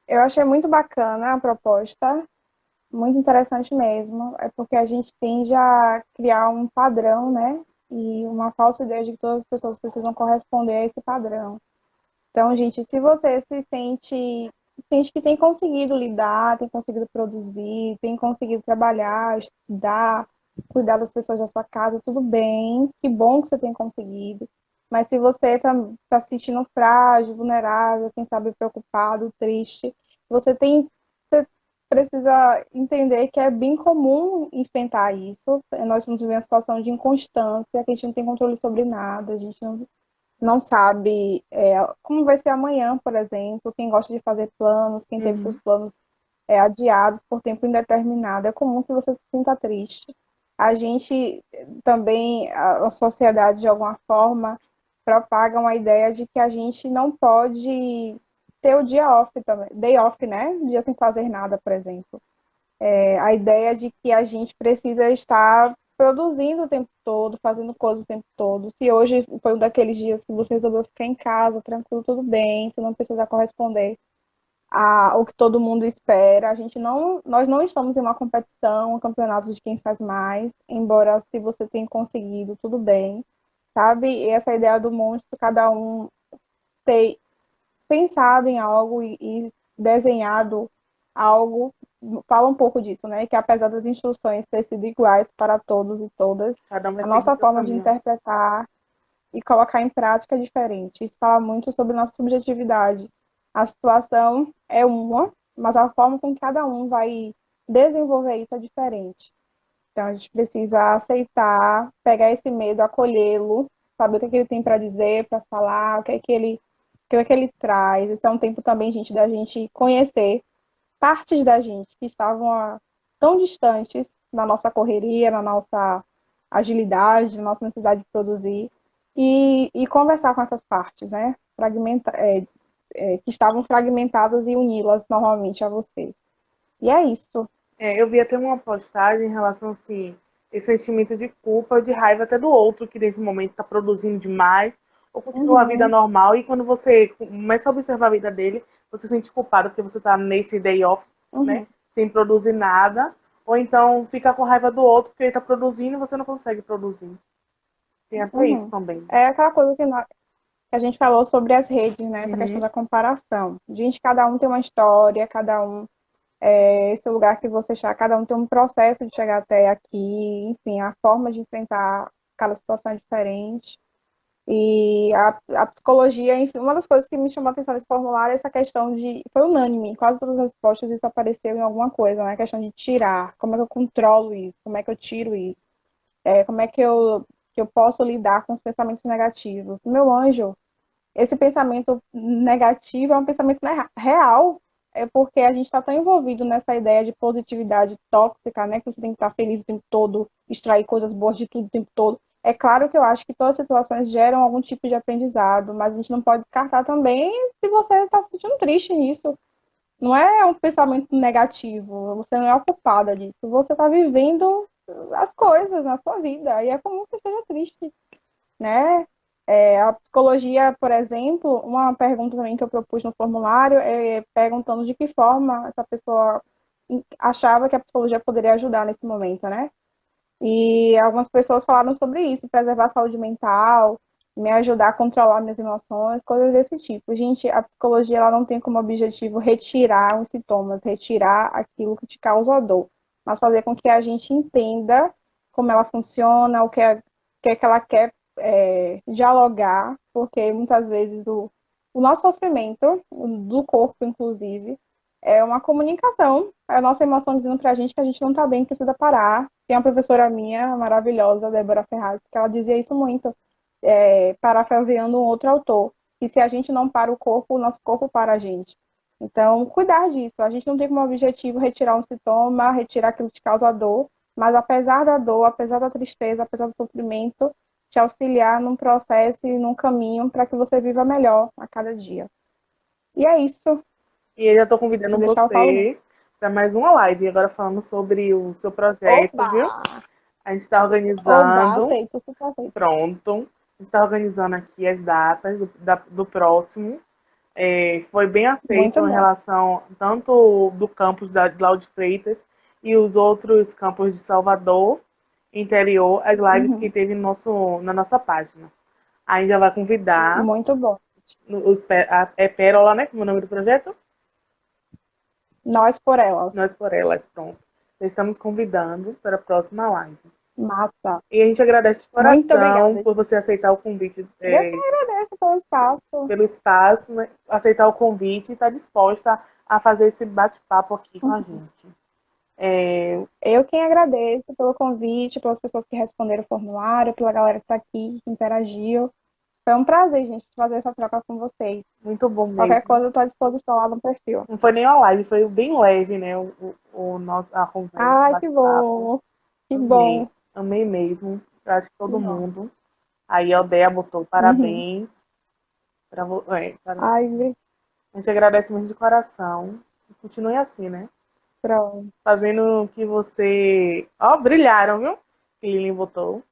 eu achei muito bacana a proposta, muito interessante mesmo. É porque a gente tende a criar um padrão, né? E uma falsa ideia de que todas as pessoas precisam corresponder a esse padrão. Então, gente, se você sente que tem conseguido lidar, tem conseguido produzir, tem conseguido trabalhar, estudar, cuidar das pessoas da sua casa, tudo bem, que bom que você tem conseguido. Mas se você tá se sentindo frágil, vulnerável, quem sabe preocupado, triste, você precisa entender que é bem comum enfrentar isso. Nós estamos vivendo uma situação de inconstância, que a gente não tem controle sobre nada, a gente não sabe como vai ser amanhã, por exemplo. Quem gosta de fazer planos, quem teve seus Uhum. planos adiados por tempo indeterminado, é comum que você se sinta triste. A gente também, a sociedade, de alguma forma, propaga uma ideia de que a gente não pode ter o dia off também, day off, né? Dia sem fazer nada, por exemplo. A ideia de que a gente precisa estar produzindo o tempo todo, fazendo coisas o tempo todo. Se hoje foi um daqueles dias que você resolveu ficar em casa, tranquilo, tudo bem, você não precisa corresponder o que todo mundo espera. Nós não estamos em uma competição, um campeonato de quem faz mais, embora se você tenha conseguido, tudo bem, sabe? E essa ideia do monstro, cada um ter pensado em algo e desenhado algo, fala um pouco disso, né? Que apesar das instruções ter sido iguais para todos e todas, Cada um vai a seguir nossa seu forma de caminho. interpretar e colocar em prática é diferente. Isso fala muito sobre nossa subjetividade. A situação é uma, mas a forma com que cada um vai desenvolver isso é diferente. Então a gente precisa aceitar, pegar esse medo, acolhê-lo, saber o que, é que ele tem para dizer, para falar, o que é que ele traz. Esse é um tempo também, gente, da gente conhecer partes da gente que estavam tão distantes na nossa correria, na nossa agilidade, na nossa necessidade de produzir, e conversar com essas partes, né? Que estavam fragmentadas e uni-las novamente a você. E é isso. Eu vi até uma postagem em relação assim, esse sentimento de culpa, de raiva até do outro que nesse momento está produzindo demais, ou continua a vida Uhum, normal, e quando você começa a observar a vida dele, você se sente culpado porque você está nesse day off, né? uhum, Sem produzir nada, ou então fica com raiva do outro porque ele está produzindo e você não consegue produzir. Tem até isso uhum. também. É aquela coisa que a gente falou sobre as redes, né? Essa questão Uhum, da comparação. Gente, cada um tem uma história, cada um esse lugar que você está, cada um tem um processo de chegar até aqui, enfim, a forma de enfrentar cada situação é diferente. E a psicologia, enfim, uma das coisas que me chamou a atenção nesse formulário é essa questão de. Foi unânime, em quase todas as respostas isso apareceu em alguma coisa, né? A questão de tirar, como é que eu controlo isso, como é que eu tiro isso, como é que eu posso lidar com os pensamentos negativos. Meu anjo, esse pensamento negativo é um pensamento real, é porque a gente está tão envolvido nessa ideia de positividade tóxica, né? Que você tem que estar feliz o tempo todo, extrair coisas boas de tudo o tempo todo. É claro que eu acho que todas as situações geram algum tipo de aprendizado, mas a gente não pode descartar também se você está se sentindo triste nisso. Não é um pensamento negativo, você não é ocupada disso, você está vivendo as coisas na sua vida, e é comum que você esteja triste, né? A psicologia, por exemplo, uma pergunta também que eu propus no formulário é perguntando de que forma essa pessoa achava que a psicologia poderia ajudar nesse momento, né? E algumas pessoas falaram sobre isso, preservar a saúde mental, me ajudar a controlar minhas emoções, coisas desse tipo. Gente, a psicologia ela não tem como objetivo retirar os sintomas, retirar aquilo que te causa dor, mas fazer com que a gente entenda como ela funciona, que é que ela quer dialogar, porque muitas vezes o nosso sofrimento, do corpo inclusive, é uma comunicação, é a nossa emoção dizendo pra gente que a gente não tá bem, precisa parar. Tem uma professora minha, maravilhosa, Débora Ferraz, que ela dizia isso muito, parafraseando um outro autor, que se a gente não para o nosso corpo para a gente. Então, cuidar disso. A gente não tem como objetivo retirar um sintoma, retirar aquilo que te causa dor, mas apesar da dor, apesar da tristeza, apesar do sofrimento, te auxiliar num processo e num caminho para que você viva melhor a cada dia. E é isso. e eu já estou convidando Se deixar, eu falo muito. você para mais uma live, agora falando sobre o seu projeto, Oba! viu? A gente está Oba, organizando, aceito, super aceito. pronto. A gente está organizando aqui as datas do próximo. Foi bem aceito Muito em bom. relação tanto do campus de Lauro de Freitas e os outros campos de Salvador, interior, as lives que Uhum. teve na nossa página. Ainda vai convidar Muito bom. é Pérola, né? Como é o nome do projeto? Nós por elas. Nós por Elas, pronto. Estamos convidando para a próxima live. Massa. E a gente agradece de Muito coração obrigada. por você aceitar o convite, Eu que agradeço pelo espaço. pelo espaço, né? Aceitar o convite e estar disposta a fazer esse bate-papo aqui com a gente. É, Eu quem agradeço pelo convite, pelas pessoas que responderam o formulário, pela galera que está aqui, que interagiu. Foi um prazer, gente, fazer essa troca com vocês. muito bom Qualquer mesmo. coisa, eu estou à disposição lá no perfil. Não foi nem uma live, foi bem leve, né? A conversa, o Ai, que bate-papo. bom. Que Amei. bom. Amei mesmo. Eu acho que todo Não. mundo. Aí a Odea botou Uhum. parabéns. Ai, A gente agradece muito de coração. Continue assim, né? pronto. Fazendo o que você. Ó, brilharam, viu? Que Lilian botou.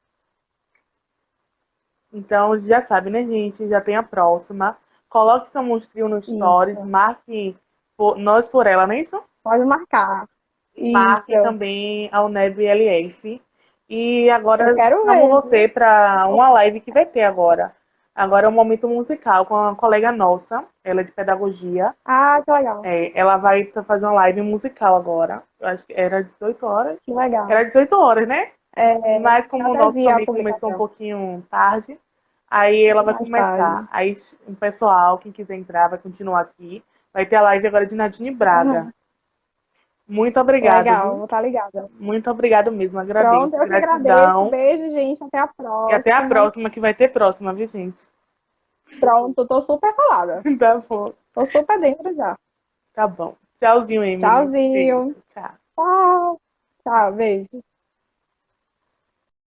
Então, já sabe, né, gente? Já tem a próxima. Coloque seu monstrinho no Stories. Isso. Marque nós por ela, não é isso? Pode marcar. Marque Isso. também ao Neb LF. E Eu agora quero chamo ver, você viu? para uma live que vai ter agora. Agora é um momento musical com uma colega nossa, ela é de pedagogia. Ah, que legal. Ela vai fazer uma live musical agora. Eu acho que era 18 horas. Que legal. Era 18 horas, né? É, Mas eu como o até nosso vi a também começou um publicação pouquinho tarde, aí ela vai mais começar. tarde. Aí o pessoal, quem quiser entrar, vai continuar aqui. Vai ter a live agora de Nadine Braga. Aham. Muito obrigado, Legal, viu? vou estar ligada. Muito obrigado mesmo, agradeço. Pronto, eu que agradeço. Gratidão. Beijo, gente. Até a E até a próxima. próxima, que vai ter próxima, viu, gente? Pronto, tô super colada. Tá bom. Tô super dentro já. Tá bom. Tchauzinho, Emily. Tchauzinho. Beijo. Tchau. Tchau. Tchau, beijo.